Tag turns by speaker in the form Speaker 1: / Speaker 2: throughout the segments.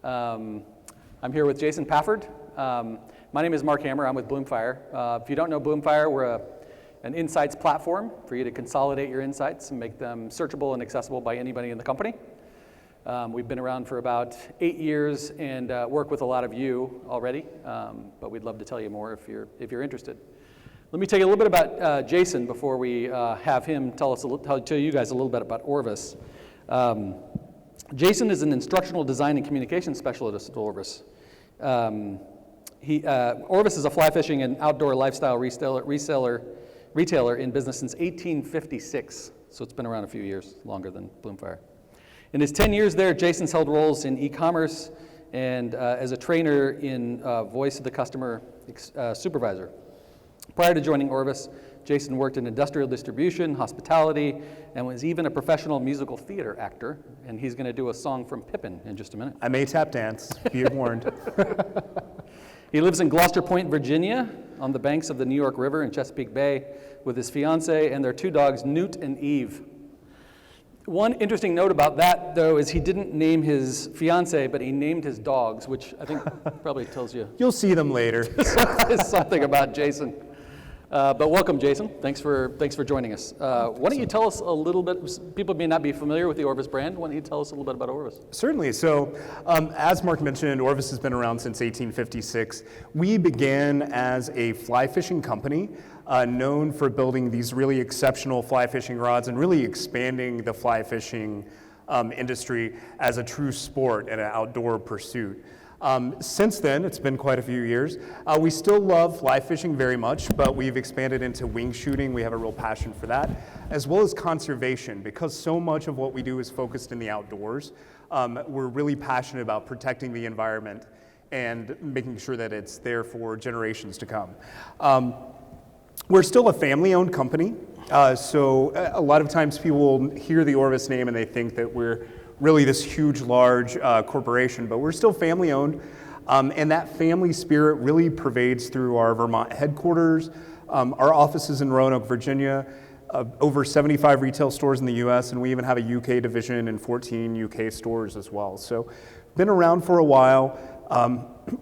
Speaker 1: I'm here with Jason Pafford. My name is Mark Hammer. I'm with Bloomfire. If you don't know Bloomfire, we're an insights platform for you to consolidate your insights and make them searchable and accessible by anybody in the company. We've been around for about 8 years and work with a lot of you already, but we'd love to tell you more if you're interested. Let me tell you a little bit about Jason before we have him tell you guys a little bit about Orvis. Jason is an instructional design and communication specialist at Orvis. Orvis is a fly fishing and outdoor lifestyle retailer in business since 1856, so it's been around a few years, longer than Bloomfire. In his 10 years there, Jason's held roles in e-commerce and as a trainer in voice of the customer supervisor. Prior to joining Orvis, Jason worked in industrial distribution, hospitality, and was even a professional musical theater actor, and he's going to do a song from Pippin in just a minute.
Speaker 2: I may tap dance, be warned.
Speaker 1: He lives in Gloucester Point, Virginia, on the banks of the New York River in Chesapeake Bay with his fiancée and their 2 dogs, Newt and Eve. One interesting note about that, though, is he didn't name his fiancée, but he named his dogs, which I think probably tells you.
Speaker 2: You'll see them later.
Speaker 1: something about Jason. But welcome, Jason. Thanks for joining us. Why don't you tell us a little bit, people may not be familiar with the Orvis brand, why don't you tell us a little bit about Orvis?
Speaker 2: Certainly. So as Mark mentioned, Orvis has been around since 1856. We began as a fly fishing company known for building these really exceptional fly fishing rods and really expanding the fly fishing industry as a true sport and an outdoor pursuit. Since then, it's been quite a few years. We still love fly fishing very much, but we've expanded into wing shooting. We have a real passion for that, as well as conservation, because so much of what we do is focused in the outdoors. We're really passionate about protecting the environment and making sure that it's there for generations to come. We're still a family-owned company, so a lot of times people will hear the Orvis name and they think that we're really this huge, large corporation, but we're still family-owned, and that family spirit really pervades through our Vermont headquarters, our offices in Roanoke, Virginia, over 75 retail stores in the U.S., and we even have a UK division and 14 UK stores as well. So, been around for a while.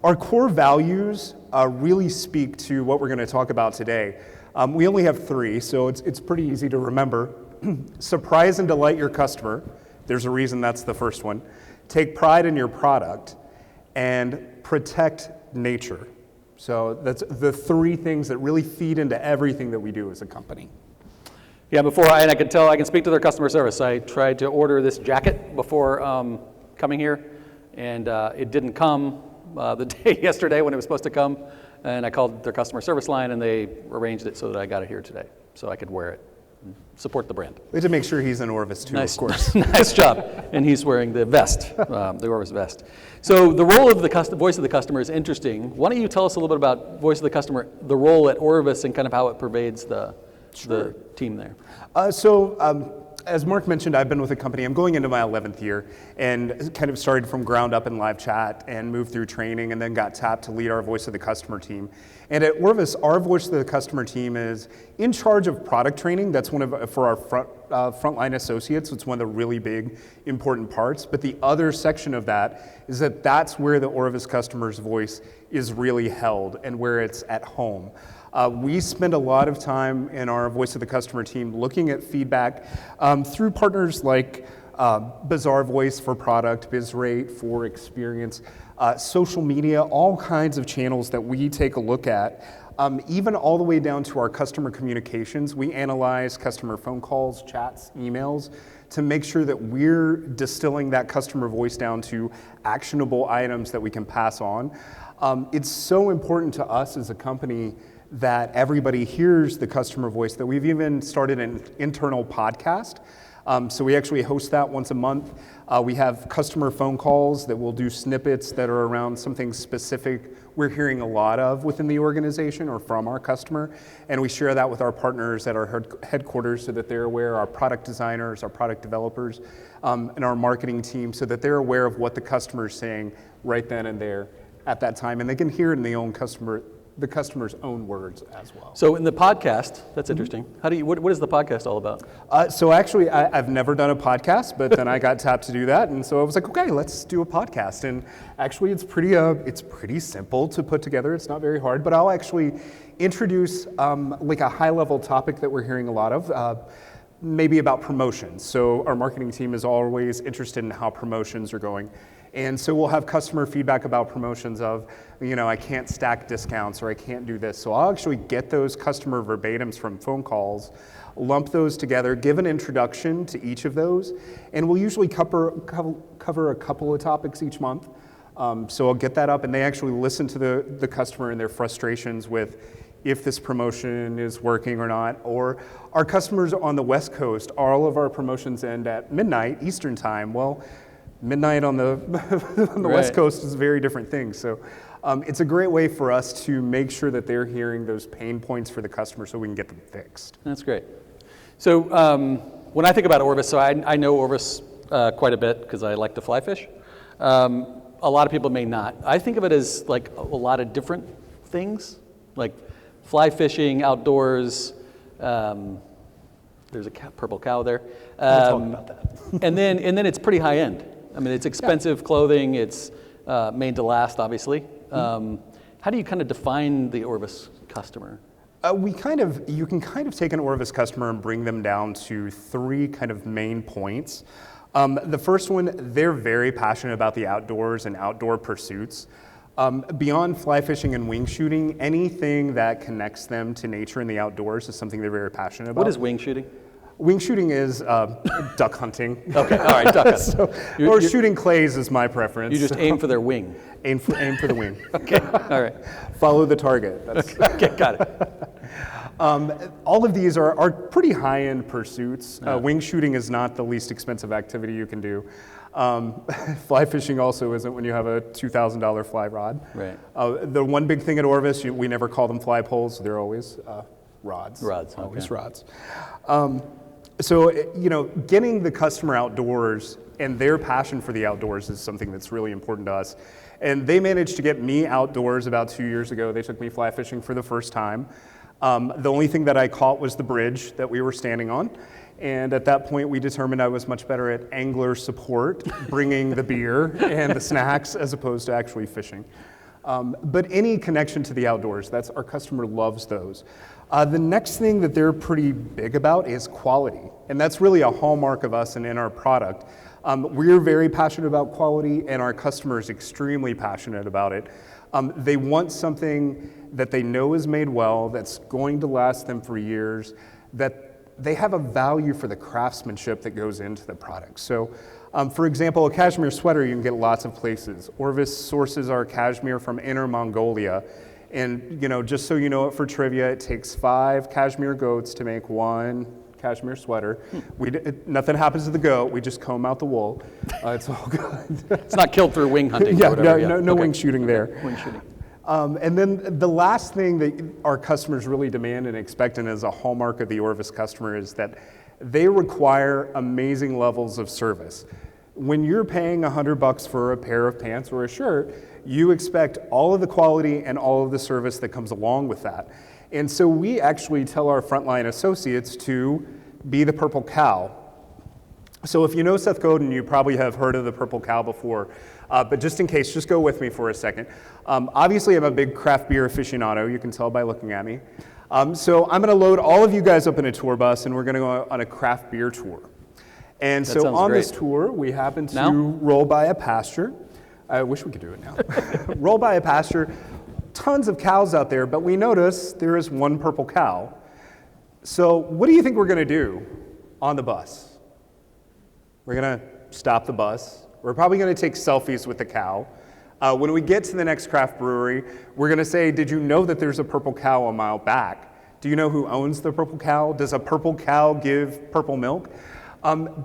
Speaker 2: Our core values really speak to what we're going to talk about today. We only have 3, so it's pretty easy to remember. Surprise and delight your customer. There's a reason that's the first one. Take pride in your product and protect nature. So that's the 3 things that really feed into everything that we do as a company.
Speaker 1: Yeah, I can speak to their customer service. I tried to order this jacket before coming here, and it didn't come the day yesterday when it was supposed to come, and I called their customer service line, and they arranged it so that I got it here today, so I could wear it. Support the brand.
Speaker 2: We had to make sure he's in Orvis too,
Speaker 1: nice,
Speaker 2: of course.
Speaker 1: Nice job. And he's wearing the vest, the Orvis vest. So the role of the voice of the customer is interesting. Why don't you tell us a little bit about voice of the customer, the role at Orvis, and kind of how it pervades the team there?
Speaker 2: As Mark mentioned, I've been with the company. I'm going into my 11th year and kind of started from ground up in live chat and moved through training and then got tapped to lead our voice of the customer team. And at Orvis, our voice of the customer team is in charge of product training. That's for our frontline associates. It's one of the really big, important parts. But the other section of that is that's where the Orvis customer's voice is really held and where it's at home. We spend a lot of time in our Voice of the Customer team looking at feedback through partners like Bazaar Voice for product, BizRate for experience, social media, all kinds of channels that we take a look at, even all the way down to our customer communications. We analyze customer phone calls, chats, emails to make sure that we're distilling that customer voice down to actionable items that we can pass on. It's so important to us as a company that everybody hears the customer voice, that we've even started an internal podcast. So we actually host that once a month. We have customer phone calls that will do snippets that are around something specific we're hearing a lot of within the organization or from our customer. And we share that with our partners at our headquarters so that they're aware, our product designers, our product developers, and our marketing team, so that they're aware of what the customer is saying right then and there at that time. And they can hear it in their own customer the customer's own words as well.
Speaker 1: So in the podcast, that's interesting. What is the podcast all about?
Speaker 2: So actually, I've never done a podcast, but then I got tapped to do that, and so I was like, okay, let's do a podcast. And actually, it's pretty simple to put together. It's not very hard, but I'll actually introduce like a high-level topic that we're hearing a lot of, maybe about promotions. So our marketing team is always interested in how promotions are going. And so we'll have customer feedback about promotions of, I can't stack discounts or I can't do this. So I'll actually get those customer verbatims from phone calls, lump those together, give an introduction to each of those, and we'll usually cover a couple of topics each month. So I'll get that up, and they actually listen to the customer and their frustrations with if this promotion is working or not. Or our customers on the West Coast, all of our promotions end at midnight Eastern time. Well, midnight on the on the
Speaker 1: Right.
Speaker 2: West Coast is a very different thing. So it's a great way for us to make sure that they're hearing those pain points for the customer so we can get them fixed.
Speaker 1: That's great. So when I think about Orvis, so I know Orvis quite a bit because I like to fly fish. A lot of people may not. I think of it as like a lot of different things, like fly fishing, outdoors. There's a purple cow there.
Speaker 2: We'll talk about that.
Speaker 1: and then it's pretty high end. I mean, it's expensive clothing. It's made to last, obviously. How do you kind of define the Orvis customer?
Speaker 2: You can kind of take an Orvis customer and bring them down to three kind of main points. The first one, they're very passionate about the outdoors and outdoor pursuits. Beyond fly fishing and wing shooting, anything that connects them to nature and the outdoors is something they're very passionate about.
Speaker 1: What is wing shooting?
Speaker 2: Wing shooting is duck hunting.
Speaker 1: Okay, all right, duck hunting.
Speaker 2: Or shooting clays is my preference.
Speaker 1: You just aim for their wing.
Speaker 2: Aim for the wing.
Speaker 1: Okay, all right.
Speaker 2: Follow the target. That's
Speaker 1: Okay, got it.
Speaker 2: all of these are pretty high-end pursuits. Wing shooting is not the least expensive activity you can do. Fly fishing also isn't when you have a $2,000 fly rod.
Speaker 1: Right.
Speaker 2: The one big thing at Orvis, we never call them fly poles. They're always rods.
Speaker 1: Rods,
Speaker 2: Always
Speaker 1: okay.
Speaker 2: rods. So, getting the customer outdoors and their passion for the outdoors is something that's really important to us. And they managed to get me outdoors about 2 years ago. They took me fly fishing for the first time. The only thing that I caught was the bridge that we were standing on. And at that point, we determined I was much better at angler support, bringing the beer and the snacks as opposed to actually fishing. But any connection to the outdoors, our customer loves those. The next thing that they're pretty big about is quality. And that's really a hallmark of us and in our product. We're very passionate about quality, and our customer is extremely passionate about it. They want something that they know is made well, that's going to last them for years, that they have a value for the craftsmanship that goes into the product. So, for example, a cashmere sweater you can get lots of places. Orvis sources our cashmere from Inner Mongolia. And, just so you know it for trivia, it takes 5 cashmere goats to make 1 cashmere sweater. Nothing happens to the goat. We just comb out the wool. It's all good.
Speaker 1: It's not killed through wing hunting
Speaker 2: Yeah,
Speaker 1: or whatever.
Speaker 2: no
Speaker 1: Okay.
Speaker 2: wing shooting there.
Speaker 1: Wing shooting.
Speaker 2: And then the last thing that our customers really demand and expect, and as a hallmark of the Orvis customer, is that they require amazing levels of service. When you're paying $100 for a pair of pants or a shirt, you expect all of the quality and all of the service that comes along with that. And so we actually tell our frontline associates to be the purple cow. So if you know Seth Godin, you probably have heard of the purple cow before. But just in case, just go with me for a second. Obviously, I'm a big craft beer aficionado. You can tell by looking at me. So I'm going to load all of you guys up in a tour bus, and we're going to go on a craft beer tour. And
Speaker 1: That
Speaker 2: so
Speaker 1: sounds
Speaker 2: on
Speaker 1: great.
Speaker 2: this tour, we happen to
Speaker 1: Now?
Speaker 2: roll by a pasture. I wish we could do it now. Roll by a pasture, tons of cows out there, but we notice there is one purple cow. So what do you think we're going to do on the bus? We're going to stop the bus. We're probably going to take selfies with the cow. When we get to the next craft brewery, we're going to say, did you know that there's a purple cow a mile back? Do you know who owns the purple cow? Does a purple cow give purple milk?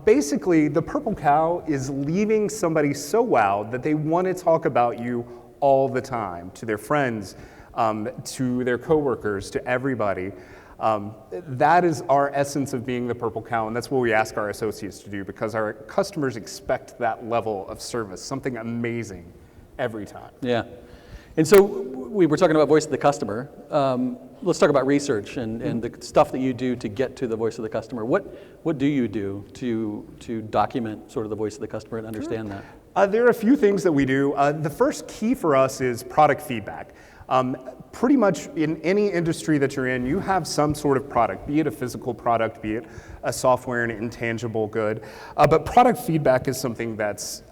Speaker 2: Basically, the purple cow is leaving somebody so wowed that they want to talk about you all the time, to their friends, to their coworkers, to everybody. That is our essence of being the purple cow, and that's what we ask our associates to do, because our customers expect that level of service, something amazing every time.
Speaker 1: Yeah. And so we were talking about voice of the customer. Let's talk about research and the stuff that you do to get to the voice of the customer. What do you do to document sort of the voice of the customer and understand that?
Speaker 2: There are a few things that we do. The first key for us is product feedback. Pretty much in any industry that you're in, you have some sort of product, be it a physical product, be it a software and intangible good. But product feedback is something that's,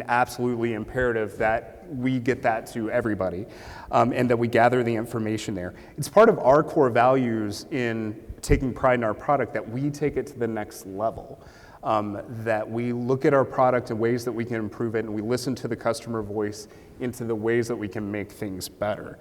Speaker 2: absolutely imperative that we get that to everybody and that we gather the information there. It's part of our core values in taking pride in our product that we take it to the next level. That we look at our product in ways that we can improve it, and we listen to the customer voice into the ways that we can make things better.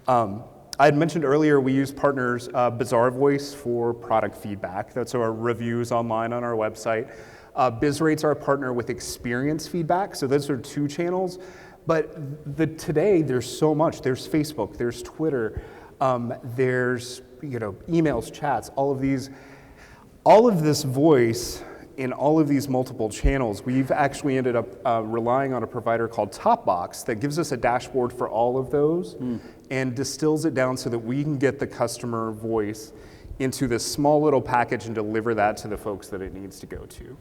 Speaker 2: I had mentioned earlier we use partners Bazaar Voice for product feedback. That's our reviews online on our website. BizRate's our partner with experience feedback, so those are two channels. But today there's so much. There's Facebook, there's Twitter, there's emails, chats, all of this voice in all of these multiple channels. We've actually ended up relying on a provider called Topbox that gives us a dashboard for all of those and distills it down so that we can get the customer voice into this small little package and deliver that to the folks that it needs to go to.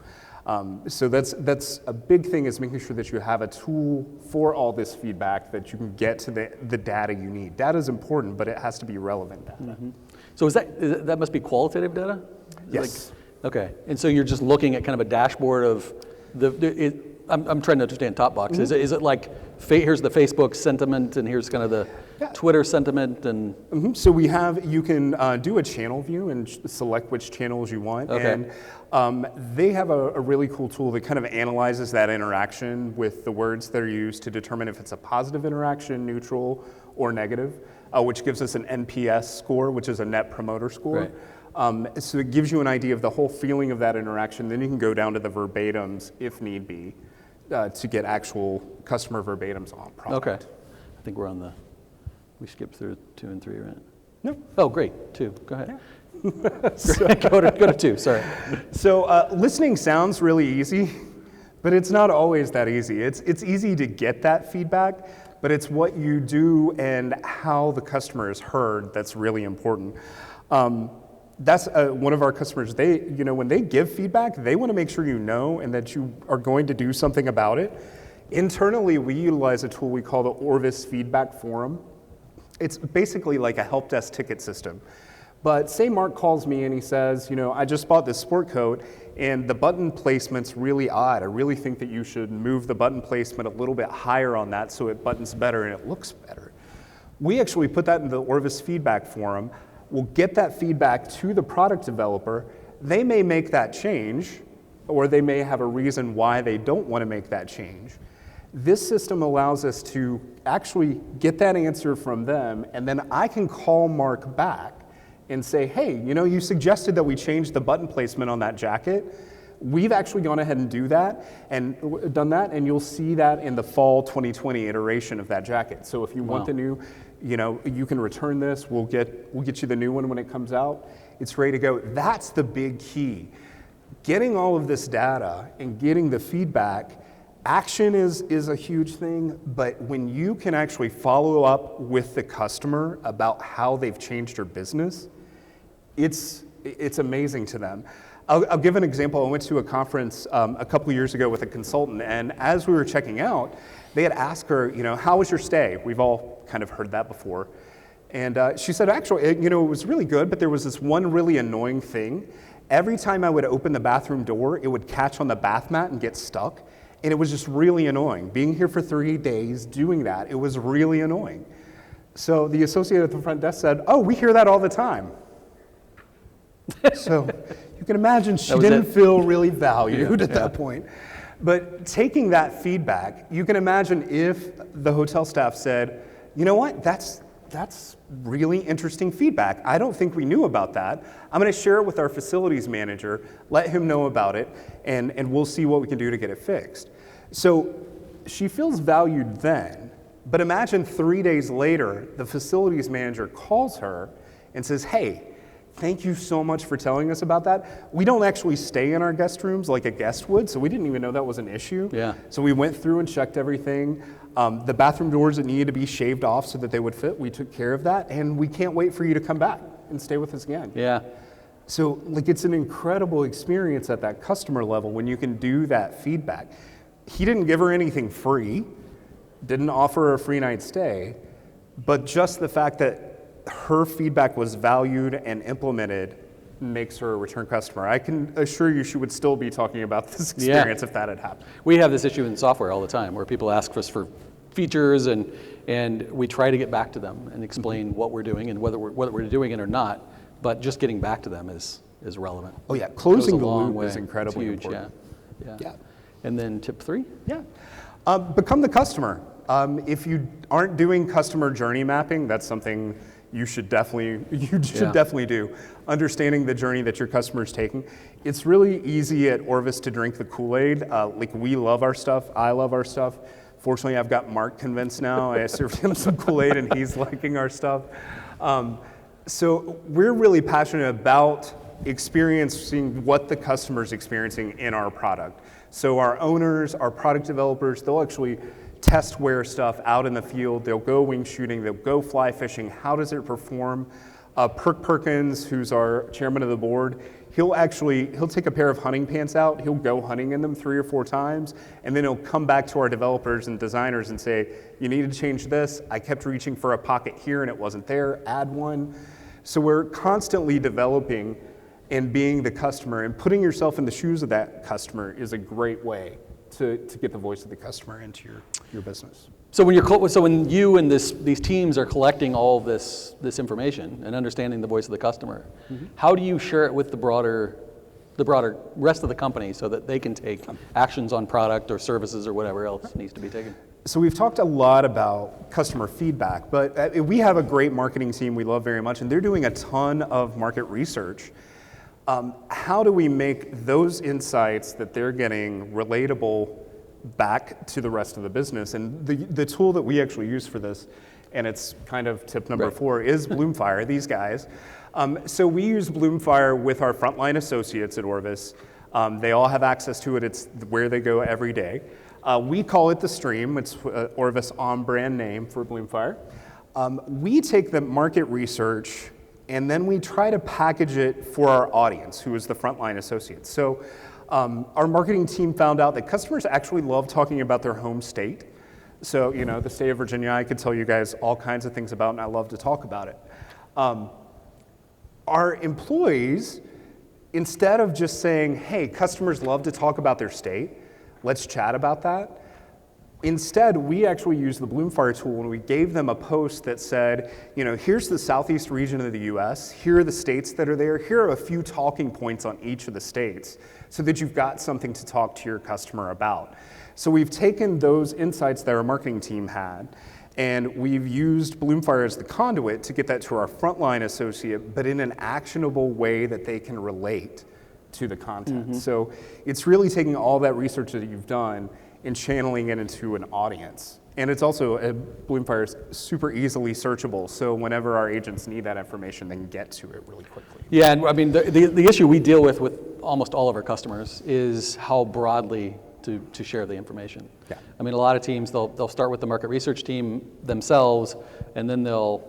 Speaker 2: So that's a big thing, is making sure that you have a tool for all this feedback that you can get to the data you need. Data is important, but it has to be relevant data.
Speaker 1: Mm-hmm. So that must be qualitative data?
Speaker 2: Yes.
Speaker 1: Okay, and so you're just looking at kind of a dashboard of I'm trying to understand Topbox. Mm-hmm. Is it like here's the Facebook sentiment and here's kind of the Twitter sentiment and?
Speaker 2: Mm-hmm. So you can do a channel view and select which channels you want.
Speaker 1: Okay.
Speaker 2: And they have a really cool tool that kind of analyzes that interaction with the words that are used to determine if it's a positive interaction, neutral, or negative, which gives us an NPS score, which is a Net Promoter Score.
Speaker 1: Right.
Speaker 2: So it gives you an idea of the whole feeling of that interaction. Then you can go down to the verbatims if need be to get actual customer verbatims on product.
Speaker 1: Okay. I think we skipped through 2 and 3, right?
Speaker 2: No.
Speaker 1: Oh, great. 2. Go ahead.
Speaker 2: Yeah.
Speaker 1: Go to 2, sorry.
Speaker 2: So listening sounds really easy, but it's not always that easy. It's easy to get that feedback, but it's what you do and how the customer is heard that's really important. That's one of our customers. When they give feedback, they want to make sure you know and that you are going to do something about it. Internally, we utilize a tool we call the Orvis Feedback Forum. It's basically like a help desk ticket system. But say Mark calls me and he says, I just bought this sport coat and the button placement's really odd. I really think that you should move the button placement a little bit higher on that so it buttons better and it looks better. We actually put that in the Orvis Feedback Forum. We'll get that feedback to the product developer. They may make that change, or they may have a reason why they don't want to make that change. This system allows us to actually get that answer from them, and then I can call Mark back and say, hey, you suggested that we change the button placement on that jacket. We've actually gone ahead and done that, and you'll see that in the fall 2020 iteration of that jacket. So if you want the new, you can return this. We'll get you the new one when it comes out. It's ready to go. That's the big key. Getting all of this data and getting the feedback. Action is a huge thing, but when you can actually follow up with the customer about how they've changed your business, it's amazing to them. I'll give an example. I went to a conference a couple years ago with a consultant, and as we were checking out, they had asked her, how was your stay? We've all kind of heard that before. And she said, actually, it was really good, but there was this one really annoying thing. Every time I would open the bathroom door, it would catch on the bath mat and get stuck. And it was just really annoying. Being here for 3 days, doing that, it was really annoying. So the associate at the front desk said, oh, we hear that all the time. So you can imagine she didn't feel really valued at that point. But taking that feedback, you can imagine if the hotel staff said, you know what, that's really interesting feedback. I don't think we knew about that. I'm going to share it with our facilities manager, let him know about it, and we'll see what we can do to get it fixed. So she feels valued then, but imagine 3 days later, the facilities manager calls her and says, hey, thank you so much for telling us about that. We don't actually stay in our guest rooms like a guest would, so we didn't even know that was an issue.
Speaker 1: Yeah.
Speaker 2: So we went through and checked everything. The bathroom doors that needed to be shaved off so that they would fit, we took care of that, and we can't wait for you to come back and stay with us again.
Speaker 1: Yeah.
Speaker 2: So like it's an incredible experience at that customer level when you can do that feedback. He didn't give her anything free, didn't offer her a free night stay, but just the fact that her feedback was valued and implemented makes her a return customer. I can assure you she would still be talking about this experience if that had happened.
Speaker 1: We have this issue in software all the time where people ask us for features and we try to get back to them and explain what we're doing and whether we're doing it or not, but just getting back to them is relevant.
Speaker 2: Oh yeah, closing
Speaker 1: Goes a
Speaker 2: the
Speaker 1: long
Speaker 2: loop
Speaker 1: way.
Speaker 2: is incredibly
Speaker 1: It's huge,
Speaker 2: important.
Speaker 1: Yeah. And then tip 3?
Speaker 2: Yeah. Become the customer. If you aren't doing customer journey mapping, that's something you should definitely do. Understanding the journey that your customer is taking. It's really easy at Orvis to drink the Kool-Aid. Like we love our stuff. I love our stuff. Fortunately, I've got Mark convinced now. I served him some Kool-Aid and he's liking our stuff. So we're really passionate about experiencing what the customer's experiencing in our product. So our owners, our product developers, they'll actually test wear stuff out in the field. They'll go wing shooting, they'll go fly fishing. How does it perform? Perk Perkins, who's our chairman of the board, he'll take a pair of hunting pants out, he'll go hunting in them 3 or 4 times, and then he'll come back to our developers and designers and say, you need to change this. I kept reaching for a pocket here and it wasn't there, add one. So we're constantly developing and being the customer, and putting yourself in the shoes of that customer is a great way to get the voice of the customer into your business.
Speaker 1: So when you and these teams are collecting all of this information and understanding the voice of the customer, how do you share it with the broader rest of the company so that they can take actions on product or services or whatever else needs to be taken?
Speaker 2: So we've talked a lot about customer feedback, but we have a great marketing team we love very much, and they're doing a ton of market research. How do we make those insights that they're getting relatable back to the rest of the business? And the tool that we actually use for this, and it's kind of tip number 4, is Bloomfire, these guys. So we use Bloomfire with our frontline associates at Orvis. They all have access to it. It's where they go every day. We call it the Stream. It's Orvis on-brand name for Bloomfire. We take the market research and then we try to package it for our audience, who is the frontline associates. So our marketing team found out that customers actually love talking about their home state. So, the state of Virginia, I could tell you guys all kinds of things about, and I love to talk about it. Our employees, instead of just saying, hey, customers love to talk about their state, let's chat about that. Instead, we actually used the Bloomfire tool and we gave them a post that said, here's the southeast region of the US, here are the states that are there, here are a few talking points on each of the states so that you've got something to talk to your customer about. So we've taken those insights that our marketing team had and we've used Bloomfire as the conduit to get that to our frontline associate, but in an actionable way that they can relate to the content. So it's really taking all that research that you've done and channeling it into an audience. And it's also, Bloomfire is super easily searchable, so whenever our agents need that information, they can get to it really quickly.
Speaker 1: Yeah, and I mean, the issue we deal with almost all of our customers is how broadly to share the information.
Speaker 2: Yeah.
Speaker 1: I mean, a lot of teams, they'll start with the market research team themselves, and then they'll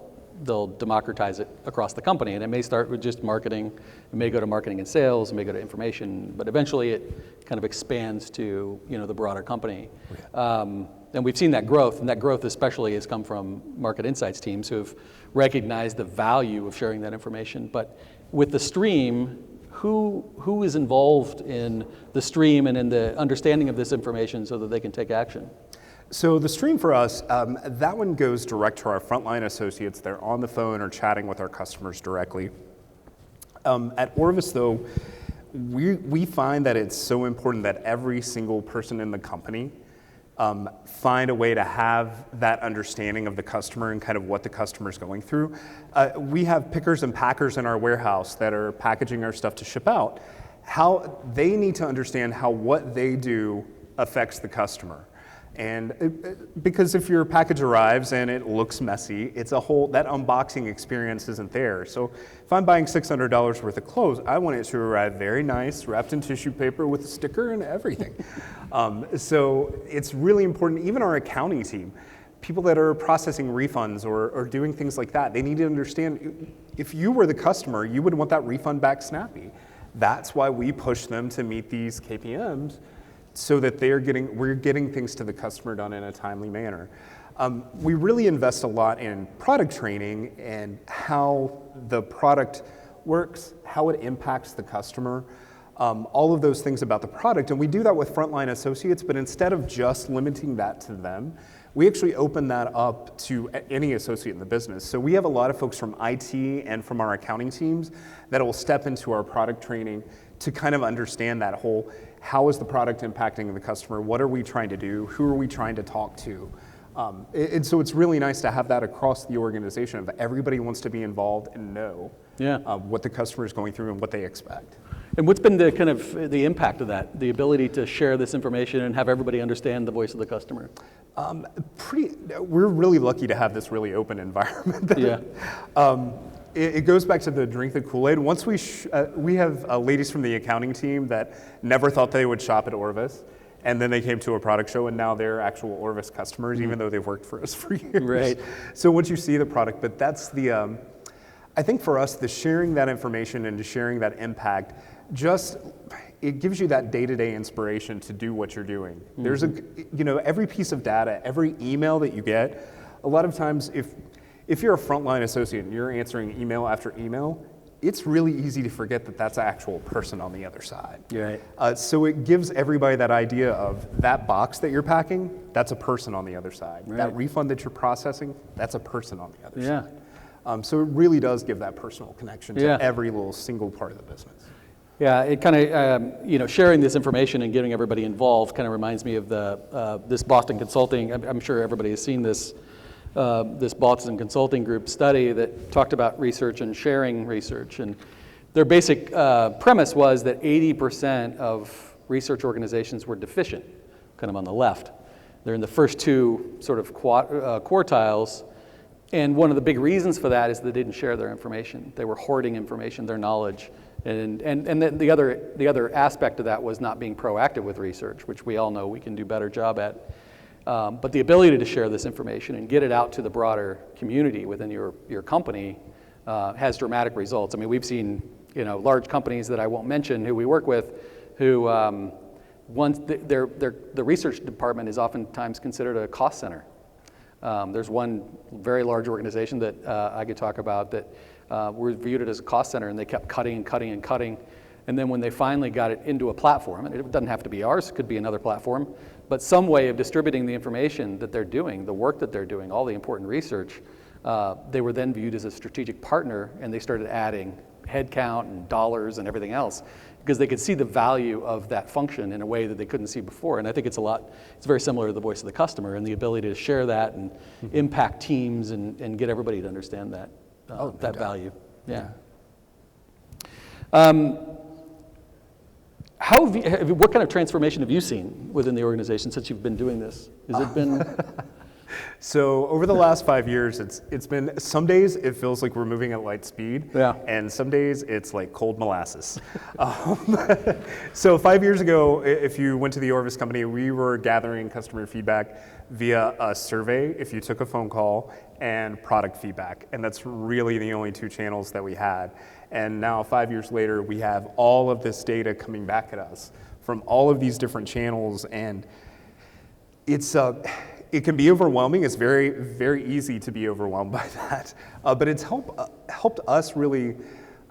Speaker 1: democratize it across the company. And it may start with just marketing, it may go to marketing and sales, it may go to information, but eventually it kind of expands to the broader company. And we've seen that growth, and that growth especially has come from market insights teams who have recognized the value of sharing that information. But with the Stream, who is involved in the Stream and in the understanding of this information so that they can take action?
Speaker 2: So the Stream for us, that one goes direct to our frontline associates. They're on the phone or chatting with our customers directly. At Orvis, though, we find that it's so important that every single person in the company find a way to have that understanding of the customer and kind of what the customer's going through. We have pickers and packers in our warehouse that are packaging our stuff to ship out. How they need to understand how what they do affects the customer. Because if your package arrives and it looks messy, that unboxing experience isn't there. So if I'm buying $600 worth of clothes, I want it to arrive very nice, wrapped in tissue paper with a sticker and everything. So it's really important. Even our accounting team, people that are processing refunds or doing things like that, they need to understand, if you were the customer, you would want that refund back snappy. That's why we push them to meet these KPMs, so that we're getting things to the customer done in a timely manner. We really invest a lot in product training and how the product works, how it impacts the customer, all of those things about the product. And we do that with frontline associates, but instead of just limiting that to them, we actually open that up to any associate in the business. So we have a lot of folks from IT and from our accounting teams that will step into our product training to kind of understand that whole, how is the product impacting the customer? What are we trying to do? Who are we trying to talk to? And so it's really nice to have that across the organization, of everybody wants to be involved and know what the customer is going through and what they expect.
Speaker 1: And what's been the kind of the impact of that, the ability to share this information and have everybody understand the voice of the customer?
Speaker 2: We're really lucky to have this really open environment. It goes back to the drink the Kool-Aid. Once we have ladies from the accounting team that never thought they would shop at Orvis, and then they came to a product show, and now they're actual Orvis customers, even though they've worked for us for years.
Speaker 1: Right.
Speaker 2: So once you see the product, but that's I think for us, the sharing that information and sharing that impact, it gives you that day-to-day inspiration to do what you're doing. There's every piece of data, every email that you get, a lot of times if you're a frontline associate and you're answering email after email, it's really easy to forget that that's an actual person on the other side.
Speaker 1: Right.
Speaker 2: So it gives everybody that idea of that box that you're packing, that's a person on the other side.
Speaker 1: Right.
Speaker 2: That refund that you're processing, that's a person on the other
Speaker 1: Yeah.
Speaker 2: side. So it really does give that personal connection to every little single part of the business.
Speaker 1: Yeah, it kind of, sharing this information and getting everybody involved kind of reminds me of this Boston Consulting. I'm sure everybody has seen this Boston Consulting Group study that talked about research and sharing research. And their basic premise was that 80% of research organizations were deficient, kind of on the left. They're in the first two sort of quartiles. And one of the big reasons for that is they didn't share their information. They were hoarding information, their knowledge. And then the other aspect of that was not being proactive with research, which we all know we can do a better job at. But the ability to share this information and get it out to the broader community within your company has dramatic results. I mean, we've seen large companies that I won't mention who we work with, who the research department is oftentimes considered a cost center. There's one very large organization that I could talk about that were viewed it as a cost center, and they kept cutting and cutting and cutting. And then when they finally got it into a platform, and it doesn't have to be ours, it could be another platform, but some way of distributing the information that they're doing, the work that they're doing, all the important research, they were then viewed as a strategic partner, and they started adding headcount and dollars and everything else because they could see the value of that function in a way that they couldn't see before. And I think it's very similar to the voice of the customer and the ability to share that and impact teams and get everybody to understand that. That value. Yeah. What kind of transformation have you seen within the organization since you've been doing this? Has it been?
Speaker 2: So over the last 5 years, it's been, some days it feels like we're moving at light speed, and some days it's like cold molasses. So 5 years ago, if you went to the Orvis company, we were gathering customer feedback via a survey, if you took a phone call, and product feedback. And that's really the only two channels that we had. And now 5 years later, we have all of this data coming back at us from all of these different channels, and it can be overwhelming. It's very, very easy to be overwhelmed by that. But it's helped us really.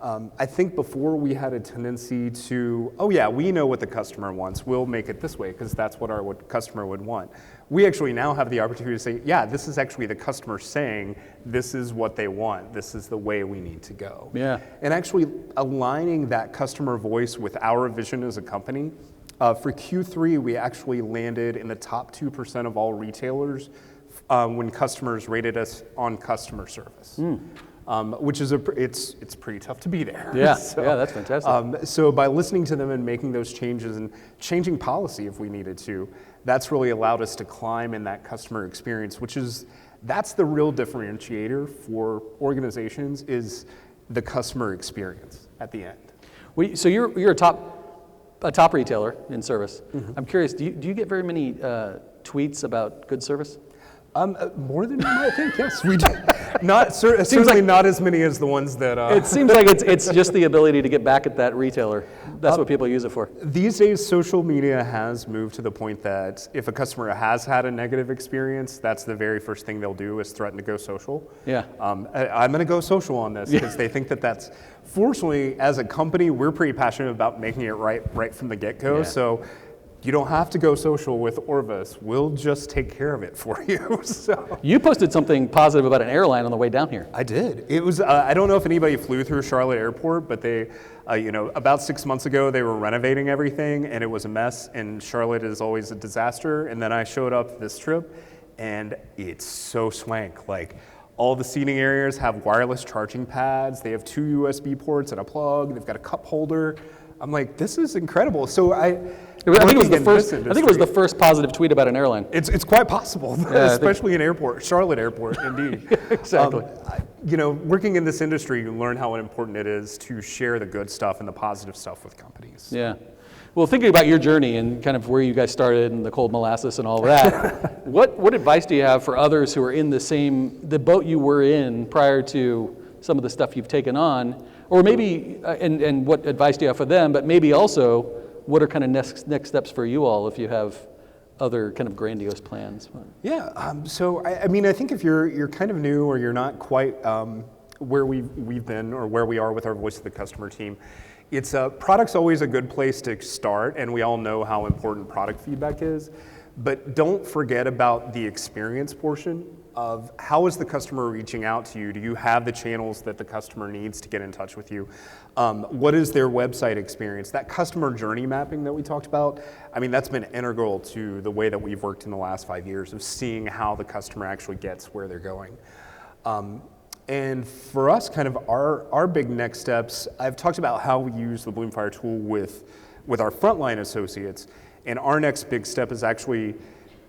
Speaker 2: I think before we had a tendency to, we know what the customer wants. We'll make it this way because that's what our customer would want. We actually now have the opportunity to say, this is actually the customer saying, this is what they want. This is the way we need to go. Yeah. And actually aligning that customer voice with our vision as a company. For Q3, we actually landed in the top 2% of all retailers when customers rated us on customer service. Which is it's pretty tough to be there.
Speaker 1: Yeah, that's fantastic.
Speaker 2: So by listening to them and making those changes and changing policy if we needed to, that's really allowed us to climb in that customer experience, that's the real differentiator for organizations, is the customer experience at the end.
Speaker 1: So you're a top retailer in service. I'm curious, do you get very many tweets about good service?
Speaker 2: More than you might think, yes, we do. Certainly not as many as the ones that...
Speaker 1: It seems like it's just the ability to get back at that retailer. That's what people use it for.
Speaker 2: These days, social media has moved to the point that if a customer has had a negative experience, that's the very first thing they'll do is threaten to go social.
Speaker 1: Yeah.
Speaker 2: I'm going to go social on this because they think that's... Fortunately, as a company, we're pretty passionate about making it right from the get-go.
Speaker 1: Yeah.
Speaker 2: So you don't have to go social with Orvis. We'll just take care of it for you. So.
Speaker 1: You posted something positive about an airline on the way down here.
Speaker 2: I did. It was, I don't know if anybody flew through Charlotte Airport, but they, about 6 months ago, they were renovating everything and it was a mess, and Charlotte is always a disaster. And then I showed up this trip and it's so swank. Like, all the seating areas have wireless charging pads. They have 2 USB ports and a plug. They've got a cup holder. I'm like, this is incredible. So I think
Speaker 1: it was the first positive tweet about an airline.
Speaker 2: It's quite possible, especially in Charlotte Airport, indeed.
Speaker 1: Exactly.
Speaker 2: Working in this industry, you learn how important it is to share the good stuff and the positive stuff with companies.
Speaker 1: Yeah. Well, thinking about your journey and kind of where you guys started and the cold molasses and all of that, what advice do you have for others who are in the boat you were in prior to some of the stuff you've taken on? Or maybe, and what advice do you have for them, but maybe also, what are kind of next steps for you all if you have other kind of grandiose plans?
Speaker 2: Yeah, so I think if you're kind of new or you're not quite where we've been or where we are with our Voice of the Customer team, product's always a good place to start, and we all know how important product feedback is, but don't forget about the experience portion of how is the customer reaching out to you? Do you have the channels that the customer needs to get in touch with you? What is their website experience? That customer journey mapping that we talked about, that's been integral to the way that we've worked in the last 5 years of seeing how the customer actually gets where they're going. And for us, kind of our big next steps, I've talked about how we use the Bloomfire tool with our frontline associates, and our next big step is actually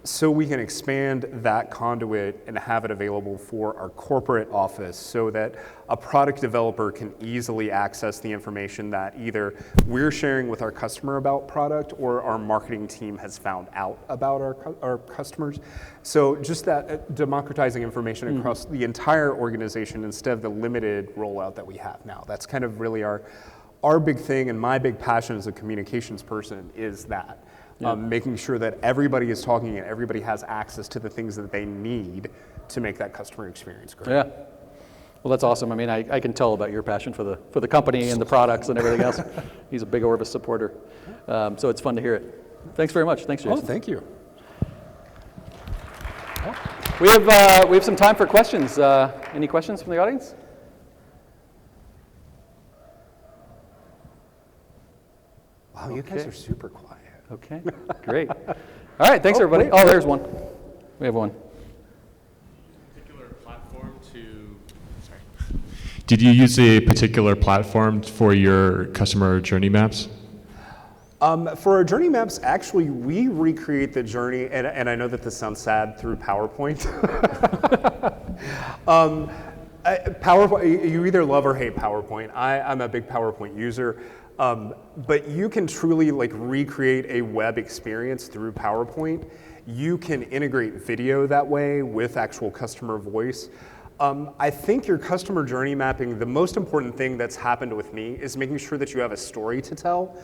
Speaker 2: so we can expand that conduit and have it available for our corporate office so that a product developer can easily access the information that either we're sharing with our customer about product or our marketing team has found out about our customers. So just that democratizing information across the entire organization instead of the limited rollout that we have now. That's kind of really our big thing, and my big passion as a communications person is that. Yeah. Making sure that everybody is talking and everybody has access to the things that they need to make that customer experience great.
Speaker 1: Yeah. Well, that's awesome. I can tell about your passion for the company and the products and everything else. He's a big Orvis supporter. So it's fun to hear it. Thanks very much. Thanks, Jason.
Speaker 2: Oh, thank you.
Speaker 1: We have some time for questions. Any questions from the audience?
Speaker 2: Wow, you guys are super quiet.
Speaker 1: Okay, great. All right, thanks everybody. Oh, there's one. We have one.
Speaker 3: Particular platform Did you use a particular platform for your customer journey maps?
Speaker 2: For our journey maps, actually, we recreate the journey, and I know that this sounds sad, through PowerPoint. PowerPoint, you either love or hate PowerPoint. I'm a big PowerPoint user. But you can truly recreate a web experience through PowerPoint. You can integrate video that way with actual customer voice. I think your customer journey mapping, the most important thing that's happened with me is making sure that you have a story to tell.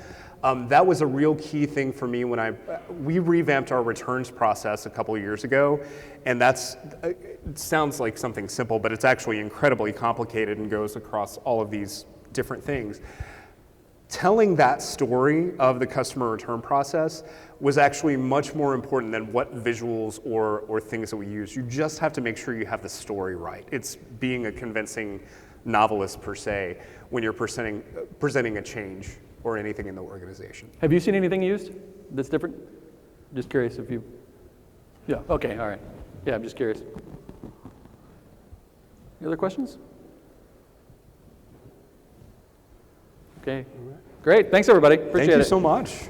Speaker 2: That was a real key thing for me when we revamped our returns process a couple of years ago, and it sounds like something simple, but it's actually incredibly complicated and goes across all of these different things. Telling that story of the customer return process was actually much more important than what visuals or things that we use. You just have to make sure you have the story right. It's being a convincing novelist per se when you're presenting a change or anything in the organization.
Speaker 1: Have you seen anything used that's different? Just curious if you... Yeah, okay, all right. Yeah, I'm just curious. Any other questions? Okay, great. Thanks, everybody. Appreciate it.
Speaker 2: Thank you so much.